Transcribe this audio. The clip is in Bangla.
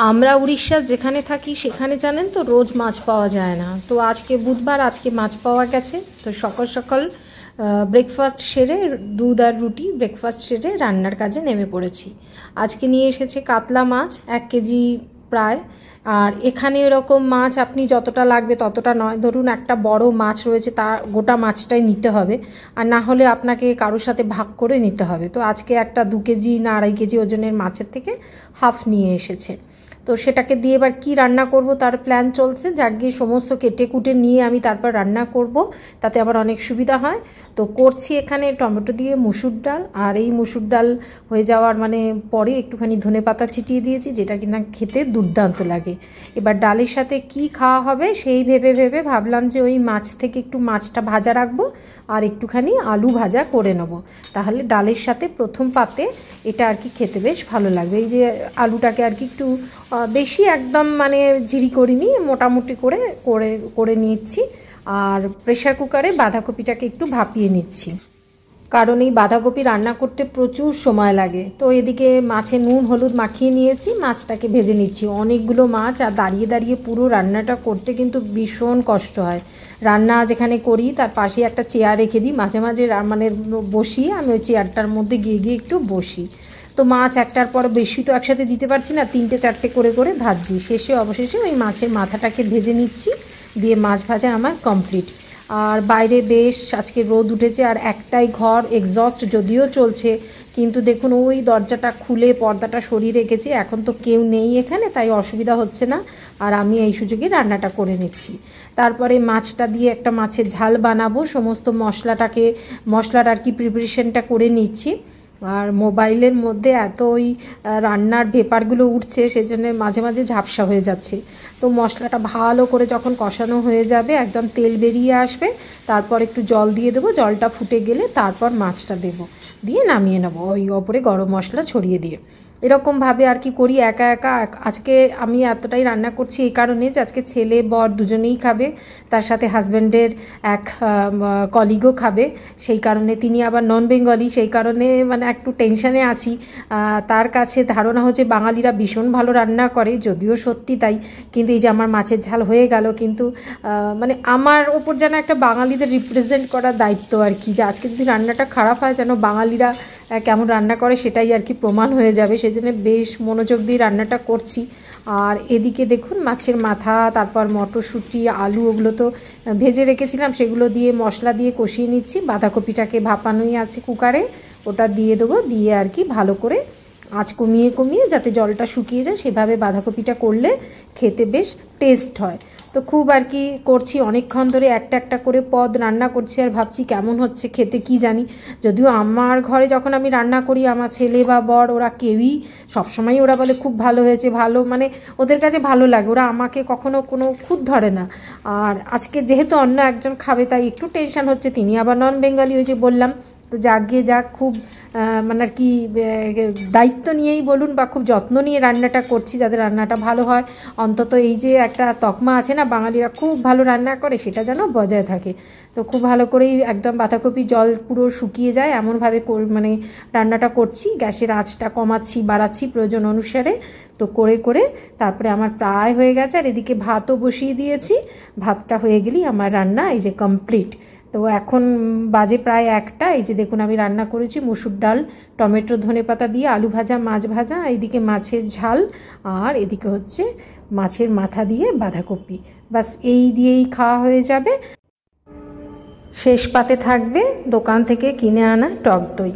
আমরা উড়িষ্যার যেখানে থাকি সেখানে জানেন তো রোজ মাছ পাওয়া যায় না। তো আজকে বুধবার, আজকে মাছ পাওয়া গেছে। তো সকাল সকাল ব্রেকফাস্ট সেরে, দুধ আর রুটি ব্রেকফাস্ট সেরে রান্নার কাজে নেমে পড়েছি। আজকে নিয়ে এসেছে কাতলা মাছ 1 কেজি প্রায়। আর এখানে এরকম মাছ আপনি যতটা লাগবে ততটা নয়, ধরুন একটা বড় মাছ রয়েছে, তা গোটা মাছটাই নিতে হবে, আর না হলে আপনাকে কারোর সাথে ভাগ করে নিতে হবে। তো আজকে একটা 2 কেজি না 2.5 কেজি ওজনের মাছের থেকে হাফ নিয়ে এসেছে। তো সেটাকে দিয়ে এবার কী রান্না করব তার প্ল্যান চলছে। যাক গিয়ে সমস্ত কেটে কুটে নিয়ে আমি তারপর রান্না করব, তাতে আবার অনেক সুবিধা হয়। তো করছি এখানে টমেটো দিয়ে মুসুর ডাল, আর এই মুসুর ডাল হয়ে যাওয়ার পরে একটুখানি ধনেপাতা ছিটিয়ে দিয়েছি, যেটা কিনা খেতে দুর্দান্ত লাগে। এবার ডালের সাথে কি খাওয়া হবে সেই ভেবে ভেবে ভাবলাম যে ওই মাছ থেকে একটু মাছটা ভাজা রাখবো আর একটুখানি আলু ভাজা করে নেব, তাহলে ডালের সাথে প্রথম পাতে এটা আর কি খেতে বেশ ভালো লাগবে। এই যে আলুটাকে আর কি একটু বেশি একদম ঝিরি করিনি, মোটামুটি করে করে করে নিচ্ছি। আর প্রেশার কুকারে বাঁধাকপিটাকে একটু ভাপিয়ে নিচ্ছি, কারণ এই বাঁধাকপি রান্না করতে প্রচুর সময় লাগে। তো এদিকে মাছে নুন হলুদ মাখিয়ে নিয়েছি, মাছটাকে ভেজে নিচ্ছি। অনেকগুলো মাছ, আর দাঁড়িয়ে দাঁড়িয়ে পুরো রান্নাটা করতে কিন্তু ভীষণ কষ্ট হয়। রান্না যেখানে করি তার পাশে একটা চেয়ার রেখে দিই, মাঝে মাঝে বসিয়ে আমি ওই চেয়ারটার মধ্যে গিয়ে গিয়ে একটু বসি। তো মাছ একটার পর বেশি তো একসাথে দিতে পারছি না, 3টে 4টে করে করে ভাজছি। শেষে অবশেষে ওই মাছের মাথাটাকে ভেজে নিচ্ছি, দিয়ে মাছ ভাজা আমার কমপ্লিট। আর বাইরে বেশ আজকে রোদ উঠেছে, আর একটাই ঘর, এক্সস্ট যদিও চলছে, কিন্তু দেখুন ওই দরজাটা খুলে পর্দাটা সরিয়ে রেখেছি। এখন তো কেউ নেই এখানে, তাই অসুবিধা হচ্ছে না, আর আমি এই সুযোগে রান্নাটা করে নিচ্ছি। তারপরে মাছটা দিয়ে একটা মাছের ঝাল বানাবো, সমস্ত মশলার আর কি প্রিপারেশনটা করে নিচ্ছি। আর মোবাইলের মধ্যে এত ওই রান্নার ভেপারগুলো উঠছে, সেজন্য মাঝে মাঝে ঝাপসা হয়ে যাচ্ছে। তো মশলাটা ভালো করে যখন কষানো হয়ে যাবে, একদম তেল বেরিয়ে আসবে, তারপর একটু জল দিয়ে দেবো, জলটা ফুটে গেলে তারপর মাছটা দেবো, দিয়ে নামিয়ে নেবো ওই ওপরে গরম মশলা ছড়িয়ে দিয়ে। এরকমভাবে আর কি করি একা একা। আজকে আমি এতটাই রান্না করছি এই কারণে যে আজকে ছেলে বর দুজনেই খাবে, তার সাথে হাজব্যান্ডের এক কলিগও খাবে। সেই কারণে তিনি আবার নন বেঙ্গলি, সেই কারণে একটু টেনশানে আছি। তার কাছে ধারণা হচ্ছে বাঙালিরা ভীষণ ভালো রান্না করে, যদিও সত্যি তাই। কিন্তু এই যে আমার মাছের ঝাল হয়ে গেল, কিন্তু আমার ওপর যেন একটা বাঙালিদের রিপ্রেজেন্ট করার দায়িত্ব আর কি, যে আজকে যদি রান্নাটা খারাপ হয় যেন বাঙালিরা কেমন রান্না করে সেটাই আর কি প্রমাণ হয়ে যাবে। সেই জন্য বেশ মনোযোগ দিয়ে রান্নাটা করছি। আর এদিকে দেখুন মাছের মাথা, তারপর মটরশুঁটি, আলু, ওগুলো তো ভেজে রেখেছিলাম, সেগুলো দিয়ে মশলা দিয়ে কষিয়ে নিচ্ছি। বাঁধাকপিটাকে ভাপানোই আছে কুকারে, ওটা দিয়ে দেবো, দিয়ে আর কি ভালো করে আঁচ কমিয়ে কমিয়ে যাতে জলটা শুকিয়ে যায়, সেভাবে বাঁধাকপিটা করলে খেতে বেশ টেস্ট হয়। তো খুব আর কি করছি, অনেকক্ষণ ধরে একটা একটা করে পদ রান্না করছি, আর ভাবছি কেমন হচ্ছে খেতে কি জানি। যদিও আমার ঘরে যখন আমি রান্না করি, আমার ছেলে বা বর ওরা কেউই সবসময় ওরা বলে খুব ভালো হয়েছে, ভালো ওদের কাছে ভালো লাগে, ওরা আমাকে কখনো কোনো খুঁত ধরে না। আর আজকে যেহেতু অন্য একজন খাবে, তাই একটু টেনশন হচ্ছে, তিনি আবার নন বেঙ্গলি, ওই যে বললাম। তো যাক গিয়ে যাক, খুব আর কি দায়িত্ব নিয়েই বলুন বা খুব যত্ন নিয়ে রান্নাটা করছি, যাতে রান্নাটা ভালো হয়। অন্তত এই যে একটা তকমা আছে না, বাঙালিরা খুব ভালো রান্না করে, সেটা যেন বজায় থাকে। তো খুব ভালো করেই একদম বাঁধাকপি জল পুরো শুকিয়ে যায় এমনভাবে রান্নাটা করছি। গ্যাসের আঁচটা কমাচ্ছি বাড়াচ্ছি প্রয়োজন অনুসারে। তো করে করে তারপরে আমার প্রায় হয়ে গেছে, আর এদিকে ভাতও বসিয়ে দিয়েছি। ভাতটা হয়ে গেলেই আমার রান্না এই যে কমপ্লিট। তো এখন বাজে প্রায় 1টা। এই যে দেখুন আমি রান্না করেছি মুসুর ডাল, টমেটো ধনেপাতা দিয়ে আলু ভাজা, মাছ ভাজা, এইদিকে মাছের ঝাল, আর এদিকে হচ্ছে মাছের মাথা দিয়ে বাঁধাকপি। বাস এই দিয়েই খাওয়া হয়ে যাবে। শেষ পাতে থাকবে দোকান থেকে কিনে আনা টক দই।